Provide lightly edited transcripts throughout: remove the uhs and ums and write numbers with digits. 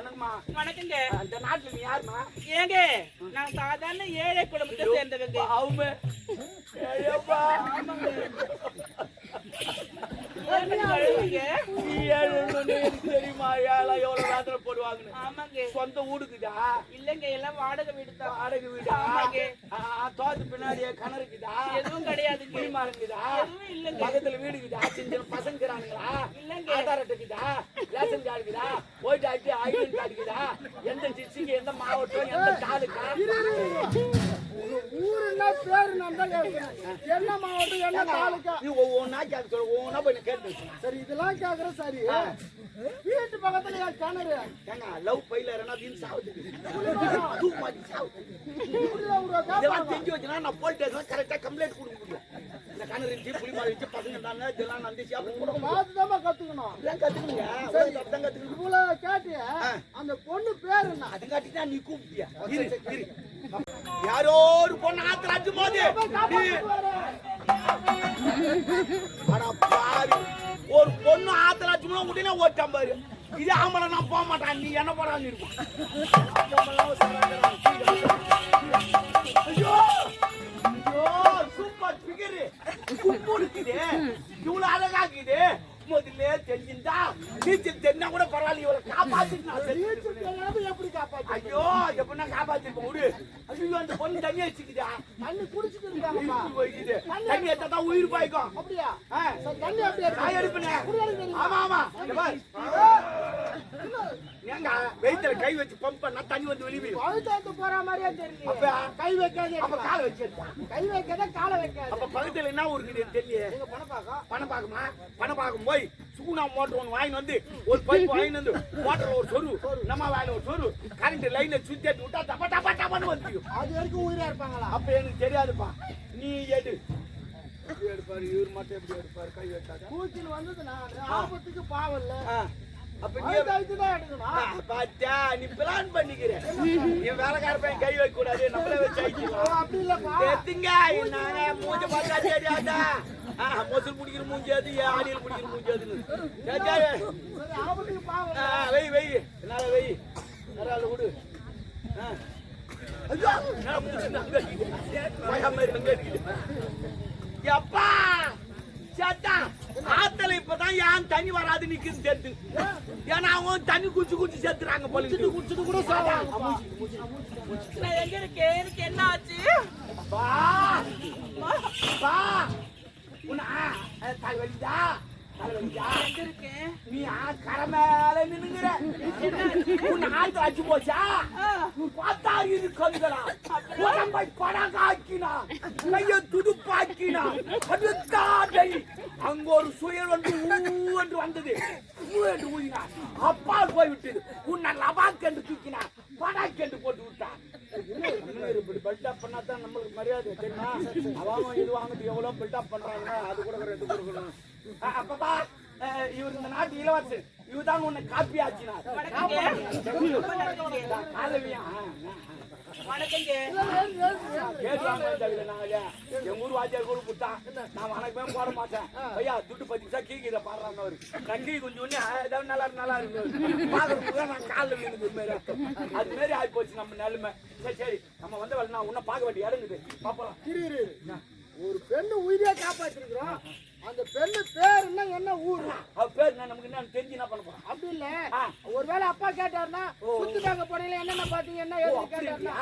வணக்கம்மா. வணக்கங்க. அந்த நாட்டுல நீ யாருமா? ஏங்க நான் சாதாரண ஏழை குடும்பத்தை சேர்ந்தவங்க. அவங்க ஏப்பா நீ ஏழு தெரியுமா? ஏழை எவ்வளவு வேதனை போடுவாங்கன்னு. ஆமாங்க. சொந்த வீடுக்குதா? இல்லங்க எல்லாம் வாடகை வீடு தான். வாடகை வீடா? தோத்து பின்னாடியே கிணறுக்குதா? எதுவும் கிடையாது. குடிமா இருக்குதா? எதுவும் இல்லங்க. பக்கத்துல வீடுக்குதா? சின்ன பசங்க இருக்கிறானுங்களா? இல்லங்க. ஆதார் அட்டைக்குதா? ரேஷன் கார்டு இருக்குதா? ஓட்டு அட்டை ஐடென்டி கார்டு இருக்குதா? எந்த டிஸ்ட்ரிக்ட், எந்த மாவட்டம், எந்த தாலுக்கா? ஊருன்னா பேரு நான் தான் கேட்கிறேன். என்ன மாவட்டம், என்ன தாலுக்கா? நீ ஒவ்வொன்னா கேட்க சொல்ல, ஒவ்வொன்னா போய் கேட்டு சரி, இதெல்லாம் கேக்குறேன். சரி, வீட்டு பக்கத்துல என் கிணறு ஏங்க லவ் பையில வீண் சாவுதுக்கு இதெல்லாம் தெரிஞ்சு வச்சுனா நான் போலீஸ் கரெக்டா கம்ப்ளைண்ட் கொடுக்க முடியும். இந்த கிணறு இருந்துச்சு, புளிமாரி வச்சு பசங்க தானே இதெல்லாம் நந்திச்சு அப்படி பார்த்துதான் கத்துக்கணும். இதெல்லாம் கத்துக்கணுங்க. தான் கத்துக்கணும். இவ்வளவு கேட்டிய அந்த பொண்ணு பேரு என்ன? அது காட்டினா நீ கூப்பிட்டியா? யாரோ ஒரு பொண்ணு ஆத்துல அடிச்சு போது ஒரு பொண்ணு ஆத்துல அடிச்சுனா உடனே ஓட்டான் பாரு. இது ஆம்பளை நான் போக மாட்டான். நீ என்ன போடான்னு இருக்கும். ஐயோ சூப்பர் பிகரு கும்பு இருக்குது. இவ்வளவு அழகாக்குது. முதல்ல தெரிஞ்சிருந்தா நீச்சல் தெரிஞ்சா கூட பரவாயில்ல. இவரை காப்பாத்திட்டு எப்படி காப்பாத்து? ஐயோ எப்படின்னா காப்பாத்திருப்போம் விடு. ஐயோ அந்த பொண்ணு தண்ணி வச்சுக்குதா? தண்ணி குடிச்சிட்டு இருக்காங்க. தண்ணி எடுத்தா தான் உயிர் பாய்க்கும். அப்படியா? தண்ணி நான் எடுப்பேன். ஆமா ஆமா ஏங்க வெயிட்ல கை வச்சு பம்ப் பண்ணா தண்ணி வந்து வெளியே பழுத்தாத்து போற மாதிரியே தெரியல. அப்ப கை வைக்காது. அப்ப காலை வச்சு கை வைக்காத காலை வைக்காது. அப்ப பக்கத்துல என்ன இருக்குது தெரியல. பணம் பாக்குமா? பணம் பாக்கும் போய் சூனா மோட்டர் ஒன்று வாங்கி வந்து ஒரு பைப் வாங்கி வந்து மோட்டர் ஒரு சொரு நம்ம வாயில ஒரு சொரு கரண்ட் லைன்ல சுத்தி எடுத்து விட்டா டப்பா டப்பா டப்பான்னு வந்து அது வரைக்கும் உயிரா இருப்பாங்களா? அப்ப எனக்கு தெரியாதுப்பா. நீ எடு எடுப்பாரு. இவர் மட்டும் எப்படி எடுப்பாரு? கை வச்சாங்க கூச்சின்னு வந்ததுன்னா ஆபத்துக்கு பாவம் இல்ல. அப்ப நீ தான் எடுக்கணும். பாத்தியா நீ பிளான் பண்ணிக்கிற. நீ வேலைக்கார பையன் கை வைக்க கூடாது. நம்மளே வச்சு ஆயிக்கலாம். அப்படி இல்லப்பா. எத்துங்க நானே மூஞ்ச பார்த்தா தெரியாதா? மொசல் பிடிக்கிற மூஞ்சாது, ஆடியில் பிடிக்கிற மூஞ்சாதுன்னு ஆபத்துக்கு பாவம். வை வை என்னால வை நேரால விடு. எப்பா சேத்தா ஆத்தல இப்பதான் ஏன் தண்ணி வராது நிக்குது தெரியுது. ஏன்னா அவங்க தண்ணி குடிச்சு குடிச்சு சேர்த்துறாங்க போல. குடிச்சிட்டு கூட சாவாங்க. நான் எங்க இருக்கேன்? எனக்கு என்ன ஆச்சு? பா பா உன்ன தலைவலிதா தலைவலிதா எங்க இருக்கேன்? நீ கரை மேல நின்னுங்கிற. உன்னை ஆத்து அடிச்சு போச்சா? பார்த்தா இருக்குங்களா? உடம்பை படகாக்கினா, கைய துடுப்பாக்கினா, அதுதாடை அங்க ஒரு சுயல் வந்து ஊன்று வந்தது. ஊன்று ஊதினா அப்பா போய் விட்டது. உன்னை லபாக் என்று தூக்கினா, படாக் என்று போட்டு விட்டான். இப்படி பில்டப் பண்ணாதான் நம்மளுக்கு மரியாதை தெரியுமா? அவங்க இது வாங்கிட்டு எவ்வளவு பில்டப் பண்றாங்க. அது கூட ரெண்டு கொடுக்கணும். அப்பப்பா இவர் இந்த நாட்டு இளவரசர். இவர்தான் உன்னை காப்பி ஆச்சினார். வணக்கங்க. எங்க ஊர் வாத்தியார் கூட கொடுத்தா நான் வணக்கமே போட மாட்டேன். ஐயா துட்டு 10 பைசா கீழே பாடுறாங்க. அவரு கங்கி கொஞ்சம் ஏதாவது நல்லா நல்லா இருக்கு. பாக்குறதுக்கு நான் காலில் விழுந்து மாரி அது மாரி ஆகி போச்சு நம்ம நிலைமை. சரி சரி நம்ம வந்து நான் உன்னை பார்க்க வேண்டிய இறங்குது பாப்பலாம். ஒரு பெண்ணு உயிரியா காப்பாத்திருக்கிறோம். அந்த பெண்ணு பேர் என்ன ஊரு? அவ பேர் நமக்கு என்ன தெரிஞ்சு என்ன பண்ண போறோம்? அப்படி இல்ல, ஒருவேளை அப்பா கேட்டாருன்னா சுத்துக்காக போனீங்க என்னென்ன பாத்தீங்க என்ன ஏது கேட்டாருன்னா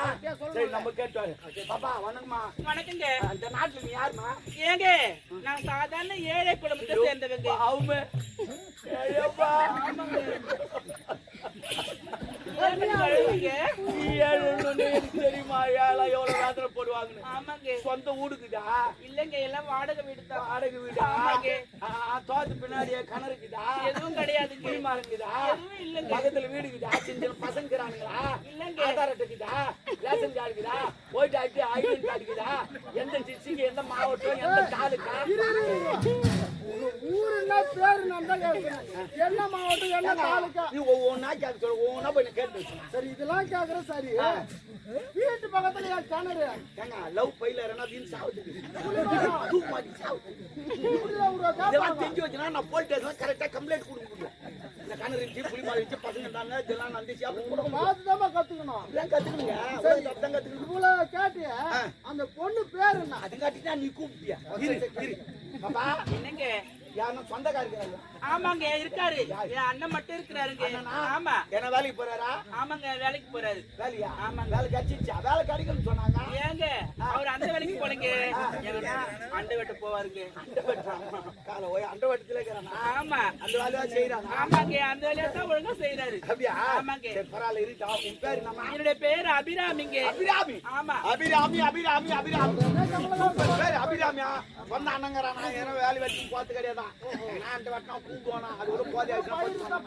சரி நம்ம கேட்டாரு. பாப்பா வணக்கம்மா. வணக்கங்க. அந்த நாட்டுல நீ யாருமா? ஏங்க நான் சாதாரண ஏழை குடும்பத்தை சேர்ந்தவங்க. அவங்க ஏப்பா தெரியுமா? ஏழை எவ்வளவு வேதனை போடுவாங்கன்னு. ஆமாங்க. சொந்த வீடுக்குதா? இல்லங்க எல்லாம் வாடகை வீடு தான். வாடகை வீடா? தோத்து பின்னாடியே கிணறுக்குதா? எதுவும் கிடையாது. குடிமா இருக்குதா? எதுவும் இல்லங்க. பக்கத்துல வீடுக்குதா? சின்ன பசங்க இருக்கிறானுங்களா? இல்லங்க. ஆதார் அட்டைக்குதா? ரேஷன் கார்டு இருக்குதா? ஓட்டு அட்டை ஐடென்டி கார்டு இருக்குதா? எந்த டிஸ்ட்ரிக்ட், எந்த மாவட்டம், எந்த தாலுக்கா? ஊருன்னா பேரு நான் தான் கேட்கிறேன். என்ன மாவட்டம், என்ன தாலுக்கா? நீ ஒவ்வொன்னா கேட்க சொல்ல, ஒவ்வொன்னா போய் கேட்டு சரி, இதெல்லாம் கேக்குறேன். சரி, வீட்டு பக்கத்துல என் கிணறு ஏங்க லவ் பையில வீண் சாவுதுக்கு இதெல்லாம் தெரிஞ்சு வச்சுனா நான் போலீஸ் கரெக்டா கம்ப்ளைண்ட் கொடுக்க முடியும். இந்த கண்ணு இருந்துச்சு புளி மாதிரி இருந்துச்சு பசங்க இருந்தாங்க இதெல்லாம் நந்திச்சு அப்படி கூட பார்த்துதான் கத்துக்கணும். ஏன் கத்துக்கணுங்க தான் கத்துக்கணும் இவ்வளவு கேட்டிய அந்த பொண்ணு பேரு என்ன? அது காட்டினா நீ கூப்பிட்டியா இரு பாப்பா என்னங்க யாரும் சொந்தக்கார இருக்கிறாங்க ஆமாங்க இருக்காரு என் அண்ணன் மட்டும் இருக்கிறாருங்க ஆமா என்ன வேலைக்கு போறாரா ஆமாங்க வேலைக்கு போறாரு வேலையா ஆமாங்க வேலை கிடைச்சிச்சா வேலை கிடைக்கும்னு சொன்னாங்க ஏங்க அவர் அந்த வேலைக்கு போலங்க எங்கன்னா அண்டை வெட்ட போவாருங்க காலை போய் அண்டை வெட்டத்துல இருக்கிறானா ஆமா அந்த வேலையா செய்யறானா ஆமாங்க அந்த வேலையா தான் ஒழுங்கா செய்யறாரு அப்படியா ஆமாங்க சரி பரவாயில்ல இருக்கா உன் பேர் என்னம்மா என்னுடைய பேரு அபிராமிங்க அபிராமி ஆமா அபிராமி அபிராமி அபிராமி பேர் அபிராமியா சொன்ன அண்ணங்கிறானா ஏன்னா வேலை வெட்டி பார்த்து கிடையாதான் நான் அந்த வெட்டினா கூப்பிடுவானா அது ஒரு போதி ஆச்சுன்னா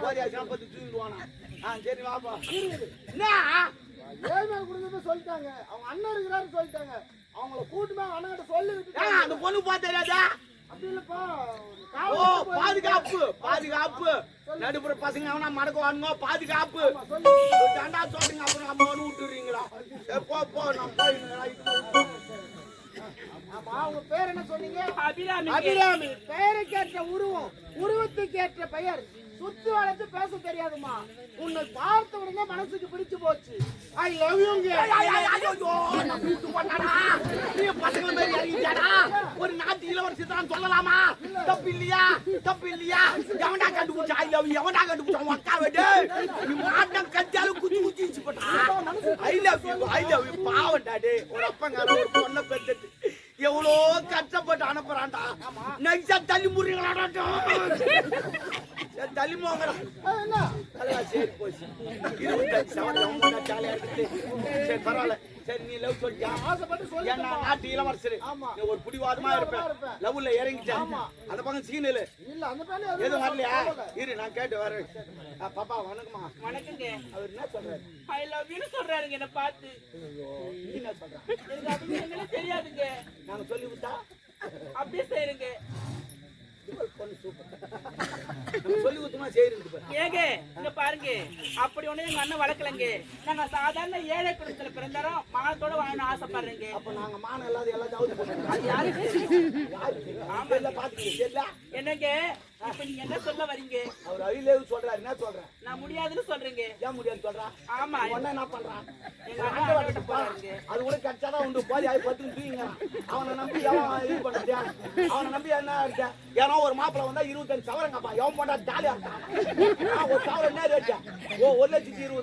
போதி ஆச்சுன்னா பத்து தூங்கிடுவானா சரி வாப்பா என்ன ஏழ்மையை கொடுத்து சொல்லிட்டாங்க. அவங்க அண்ணன் இருக்கிறாரு சொல்லிட்டாங்க. அவங்கள கூட்டுமே அண்ணன் கிட்ட சொல்லி விட்டு அந்த பொண்ணு பார்த்து தெரியாதா அப்படி இல்லப்பா. ஓ பாதுகாப்பு பாதுகாப்பு நடுப்புற பசங்க அவனா மடக்க வாங்க பாதுகாப்பு தண்டா சொல்லுங்க அப்புறம் நம்ம விட்டுறீங்களா போ நம்ம போய் ஆமா உங்க பேர் என்ன சொன்னீங்க? அபிராமி அபிராமி. பெயருக்கு ஏற்ற உருவம், உருவத்துக்கு ஏற்ற பெயர். சுத்தி வளர்த்து பேச தெரியாதுமா. உன்னை பார்த்த உடனே மனசுக்கு பிடிச்சு போச்சு. I love you. ஒரு நாட்டு இளவரசி சொல்லலாமா? தப்பு இல்லையா? தப்பு இல்லையா? எவனா கண்டுபிடிச்சா ஐ லவ் யூ? எவனா கண்டுபிடிச்சா மக்கா வெடு நீ மாட்டம் கஞ்சாலும் குச்சி குச்சி போட்டா ஐ லவ் யூ பாவண்டாடே. ஒரு அப்பங்கார ஒரு பொண்ணை பெற்றது எவ்வளோ கஷ்டப்பட்டு அனுப்புறான்டா. நைசா தள்ளி முறிங்களாடா தள்ளி போங்கடா. சரி போச்சு 25 ஜாலியா இருக்குது. சரி பரவாயில்ல. சரி நீ லவ் சொல்லியா? ஏன்னா நாட்டு இளவரசரு நீ ஒரு பிடிவாதமா இருப்பேன். லவ்ல இறங்கிட்டேன். அந்த பக்கம் சீனு எதுவும் வரலையா? இரு நான் கேட்டு வரேன். பாப்பா வணக்கம்மா. வணக்கங்க. அவர் என்ன சொல்றாரு? ஐ லவ் யூ சொல்றாருங்க என்ன பார்த்து. நீ என்ன சொல்ற? எனக்கு அது என்னன்னு தெரியாதுங்க. நாங்க சொல்லி விட்டா அப்படியே செய்யுங்க. சொல்லி கொடுத்தமா செய்யுங்க. ஏங்க இங்க பாருங்க அப்படி ஒண்ணு எங்க அண்ணன் வளர்க்கலங்க. நாங்க சாதாரண ஏழை குடும்பத்துல பிறந்தாரோம் மானத்தோட வாழணும்னு ஆசைப்படுறேங்க. அப்ப நாங்க மானம் இல்லாத எல்லாம் ஜவுதி போட்டோம். அது யாருக்கு ஆமா இல்ல பாத்துக்கீங்க. என்னங்க இப்ப நீங்க என்ன சொல்ல வரீங்க? அவர் அழிலேவு சொல்றாரு. என்ன சொல்றேன்? நான் முடியாதுன்னு சொல்றீங்க. ஏன் முடியாது சொல்றான்? ஆமா ஒண்ணு என்ன பண்றான்? எங்க அண்ணன் விட்டு போறாருங்க. அது கூட கச்சாதான் உண்டு. போதி ஆகி 10 தூங்க அவனை நம்பி எவன் இது பண்ணுறது? அவனை நம்பி என்ன இருக்க? ஏன்னா ஒரு மாப்பிள்ள வந்தா 25 சவரங்கப்பா எவன் போட்டா ஜாலியா இருக்கான். ஒரு சவரம் என்ன ரேட்டு? 1,20,000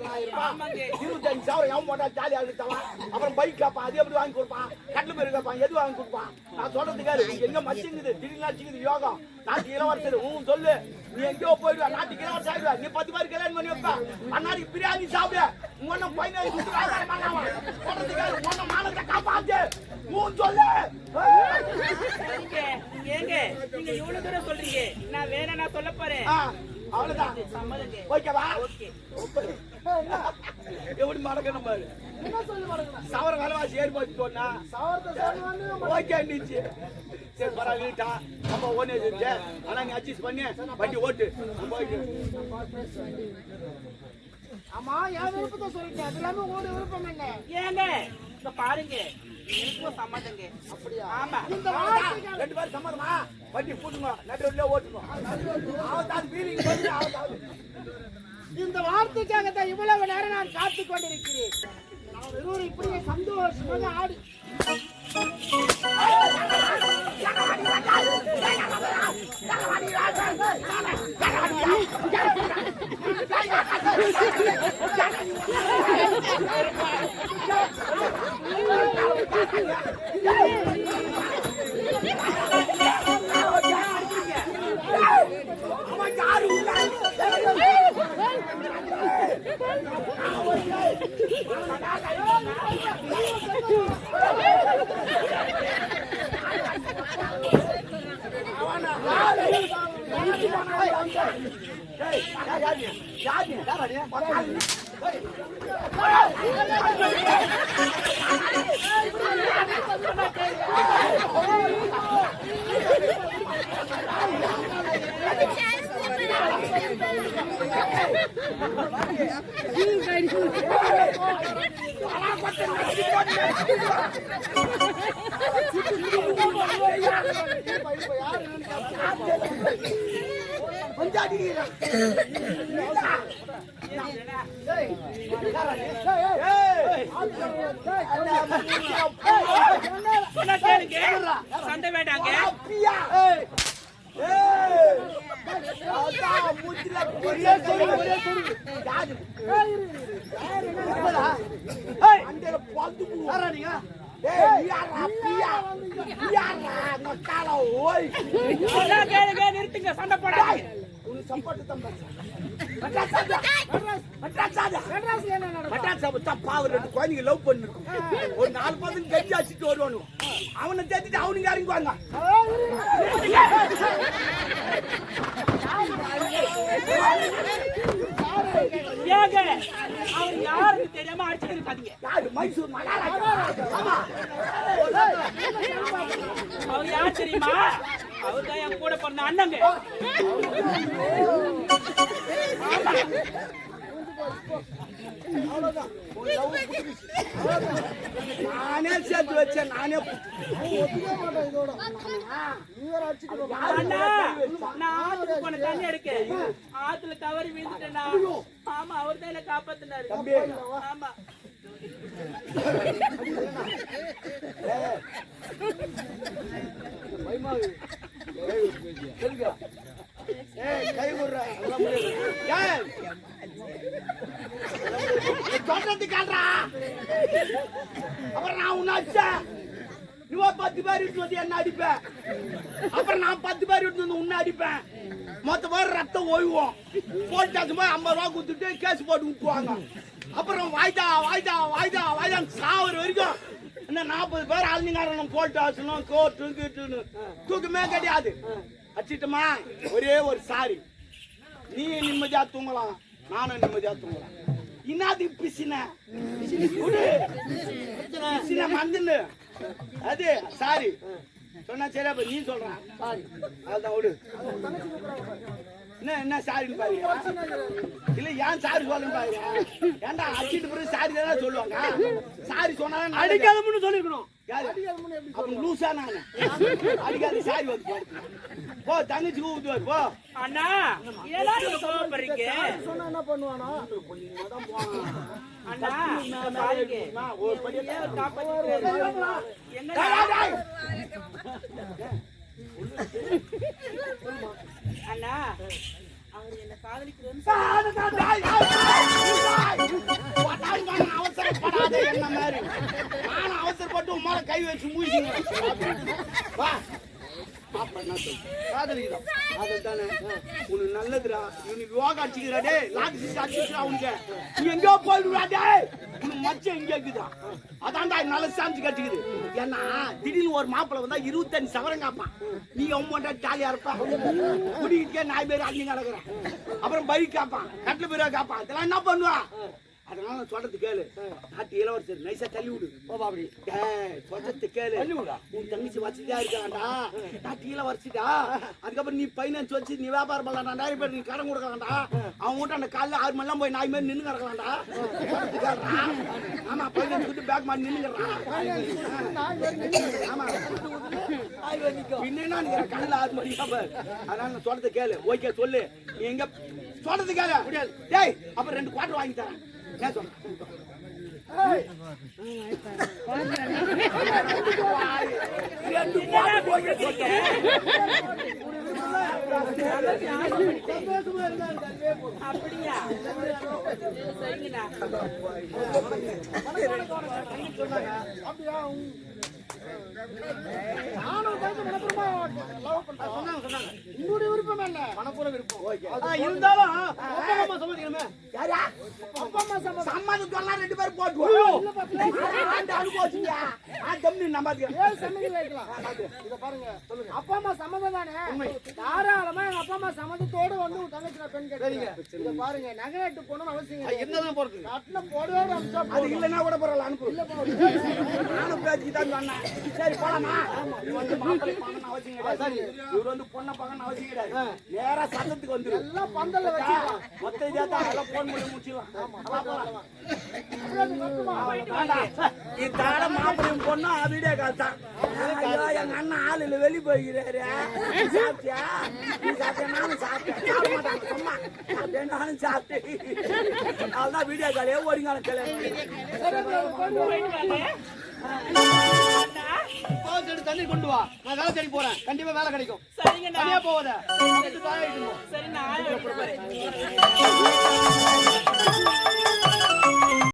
25 சவரம் எவன் போட்டா ஜாலியா இருக்கான். அப்புறம் பைக் கேப்பான். அது எப்படி வாங்கி கொடுப்பான்? கட்டில் பேரு கேப்பான். எது வாங்கி கொடுப்பான்? நான் சொல்றதுக்காரு எங்க மச்சிங்குது திடீர்னு அடிச்சுக்குது யோகம். நாட்டு இளவரசர் சொல்லு நீ எங்கேயோ போயிடுவா. நாட்டுக்கு இளவரசர் ஆயிடுவா. நீ 10 பேர் கல்யாணம் பண்ணி வைப்பா. அண்ணாடிக்கு பிரியாணி சாப்பிடு. உன்ன பையனை மானத்தை காப்பாத்து சொல்லு. ஏங்க நீங்க இவ்வளவு தூரம் சொல்றீங்க. நான் வேணா நான் சொல்ல போறேன். அவ்வளவுதான். சம்மதங்க. ஓகேவா? ஓகே. எப்படி மடக்கணும் பாரு. சவர விலைவாசி ஏறி போச்சு சொன்னா ஓகே இருந்துச்சு. சரி பரவாயில்ல நம்ம ஒண்ணு இருந்துச்சு. ஆனா நீ அட்ஜஸ்ட் பண்ணி வண்டி ஓட்டு போயிட்டு. ஆமா என் விருப்பத்தை சொல்லிட்டேன். அது எல்லாமே உங்களோட விருப்பம் என்ன? ஏங்க இப்ப பாருங்க எனக்கும் சம்மதங்க. அப்படியா? ஆமா. இந்த வார்த்தைக்கு 2 பேரும் சம்மதமா? வண்டி பூட்டுங்க நடுவுல ஓட்டுங்க. அவன் ஃபீலிங் பண்ணி அவன் இந்த வார்த்தைக்காக தான் இவ்வளவு நேரம் நான் காத்து கொண்டிருக்கிறேன். நான் இருவரும் இப்படியே சந்தோஷமாக ஆடி வந்து அடிக்கிறான். டேய், சொன்னா கேளுங்க. சண்டை வேண்டாங்க. அப்படியா? ஏய், அதான் மூச்சில ஒரே சொருகு. யாரு? ஏய், அண்டல பாந்து போ. நீங்க ஏய், யாரா பியா? யாரா நக்கால ஓய். சொன்னா கேளுங்க. நிறுத்துங்க. சண்டை போடாதீங்க. உன் சப்போர்ட் தம்பா. மட்டாசாடா. மட்டாசாடா. மெட்ராஸ்ல என்ன நடக்கும்? மட்டாசா பத்தா பாவர் ரெண்டு குழந்தைங்க லவ் பண்ணிருக்கும். ஒரு 4 பசங்க கட்டி அடிச்சிட்டு வருவானு. அவனை தேத்திட்டு அவனுங்க இறங்குவாங்க. ஏங்க அவர் யாருன்னு தெரியாம அடிச்சுட்டு இருக்காதீங்க. யாரு? மைசூர் மகாராஜா. ஆமா. அவர் யார் தெரியுமா? அவர் தான் என் கூட பிறந்த அண்ணங்க. அவ்வளவுதான். உன் love புடிச்சு. நானே சேர்த்து வச்சேன். நானே ஒத்துக்க மாட்டேன் இதோட. நீ வேற அடிச்சுட்டு போ. அண்ணா, நான் ஆத்துக்கு போன தண்ணி எடுக்க ஆத்துல தவறி விழுந்துட்டேனா? ஆமா, அவர் தான் என்ன காப்பாத்தினாரு. தம்பி. ஆமா. ஏய், கை விடுறா. அதெல்லாம் முடியாது. ஏய், சொல்றது கேள்றா. அப்புறம் நான் உன்னை அடிச்சேன். நீ 10 பேர் இட்டு வந்து என்ன அடிப்பேன். அப்புறம் நான் 10 பேர் இட்டு வந்து உன்னை அடிப்பேன். மொத்த பேர் ரத்தம் ஓய்வோம். போலீஸ் ஸ்டேஷன் போய் 50 ரூபா கொடுத்துட்டு கேஸ் போட்டு விட்டுருவாங்க. அப்புறம் வாய்தா சாவர வரைக்கும் என்ன 40 பேர் ஆளுங்காரனும் போலீஸ் ஸ்டேஷனும் கோர்ட்டு கீட்டுன்னு தூக்கமே கிடையாது. அடிச்சிட்டுமா ஒரே ஒரு சாரி. நீ நிம்மதியா தூங்கலாம், நானும் நிம்மதியா தூங்கலாம். இன்னாதி பிசின மந்துன்னு அது சாரி சொன்னா சரியா போய் நீ சொல்றான். அதுதான் விடு. என்ன சாரின்னு பாருங்க. இல்ல ஏன் சாரி சொல்லுன்னு பாருங்க. ஏன்டா அடிச்சிட்டு பிறகு சாரி தானே சொல்லுவாங்க. சாரி சொன்னாலும் அடிக்காதமுன்னு சொல்லிருக்கணும். அப்ப லூசா நானு அடிக்காத சாரி வந்து போ தங்கச்சி கூப்பிட்டு போ. அண்ணா, ஏன்னா நீங்க கோவப்படுறீங்க? சொன்னா என்ன பண்ணுவானா? அண்ணா, இங்க பாருங்க. ஒரு படி ஏன் அவர் காப்பாத்திட்டாரு? என்ன அண்ணா, அவர் என்ன காதலிக்கிறேன்னு அவசரப்படாத என்ன மாதிரி நானும் அவசரப்பட்டு உன் மேல கை வச்சு மூழ்கிங்க. வா பாப்பா என்ன சொல்லு காதலிக்கிறோம். அதுதானே உனக்கு நல்லதுடா. இவனுக்கு யோகா அடிச்சுக்கிறா. டே லாக் சிஸ்ட் அடிச்சுக்கிறா. உனக்கு நீ எங்கேயோ போயிடுடா. டே உனக்கு மச்சம் எங்கே இருக்குதா? அதான்டா நல்ல சாமிச்சு கட்டிக்குது. ஏன்னா திடீர்னு ஒரு மாப்பிள்ள வந்தா 25 சவரம் காப்பான். நீ அம்மாட்டா ஜாலியா இருப்பா. குடிக்கிட்டே நாய் பேர் அள்ளி நடக்கிறேன். அப்புறம் பைக் காப்பான், கட்டில பேரா காப்பான். இதெல்லாம் என்ன பண்ணுவா? அதனால நான் சொல்றது கேளு. நாட்டு இளவரசர் நைசா தள்ளி விடு. அப்படி சொல்றது கேளு. உன் தங்கச்சி வச்சுட்டா இருக்காண்டா. நாட்டு இளவரசிடா. அதுக்கப்புறம் நீ பைனான்ஸ் வச்சு நீ வியாபாரம் பண்ணலாம்டா. நிறைய பேர் நீ கடன் கொடுக்கலாம்டா. அவன் வீட்டு அந்த காலைல 6 மணிலாம் போய் நாய் மாதிரி நின்று கிடக்கலாம்டா. ஆமா, பைனான்ஸ் விட்டு பேக் மாதிரி நின்னுக்கிறான். ஆமா, பின்னா கண்ணில் 6 மணிக்கா பாரு. அதனால நான் சொல்றது கேளு. ஓகே சொல்லு. நீ எங்க சொல்றது கேளு. முடியாது. டேய் அப்புறம் 2 குவார்டர் வாங்கி தரேன். என்ன சொல்ற? அப்படியா? சரிங்கண்ணா. உங்களுடைய விருப்பம் என்ன? மனப்பூர்வ விருப்பம். இருந்தாலும் அப்பா அம்மா சம்மதிக்கணுமே. யாரா? அப்பா அம்மா சம்மதம் சொன்னா 2 பேரும் போட்டுவோம். அனுபவிச்சுங்க. சம்மதி வைக்கலாம். இத பாருங்க, அப்பா அம்மா சம்மதம் தானே. தாராளமா எங்க அப்பா அம்மா சம்மதத்தோடு வந்து உங்க தங்கச்சி பெண் கேட்டீங்க. இத பாருங்க, நகை நட்டு போகணும்னு அவசியம் இல்லை. என்னதான் போறது? கட்டின போடவே அது இல்லைன்னா கூட பரவாயில்ல, அனுப்பு. நானும் பேச்சுக்கு தான் சொன்னேன். சரி போலாமா? நீ வந்து மாப்பிள்ளை பார்க்கணும் அவசியம் கிடையாது. சரி, இவர் வந்து பொண்ணை பார்க்கணும் அவசியம் கிடையாது. நேரா சத்தத்துக்கு வந்துடும். எல்லாம் பந்தல்ல வச்சுக்கலாம். மொத்த இதாத்தான் எல்லாம் போன் பண்ணி முடிச்சிடலாம். இதால மாப்பிளையும் பொண்ணும் வீடியோ கால் தான். ஐயோ, எங்க அண்ணன் ஆளுல வெளிய போய்கிறாரு. நீ சாப்பிட்டியா? நீ சாப்பிட்டியா? நானும் சாப்பிட்டேன். சாப்பிட மாட்டாங்க, சும்மா. சாப்பிட்டேன், நானும் சாப்பிட்டேன். அவள்தான் வீடியோ காலே ஓடிங்கால கல்யாணம். தண்ணி கொண்டு வா, நான் வேலை தேடி போறேன். கண்டிப்பா வேலை கிடைக்கும். சரிங்கண்ணா. தனியா போவாத. சரி நான் ஆய வைக்கிறேன்.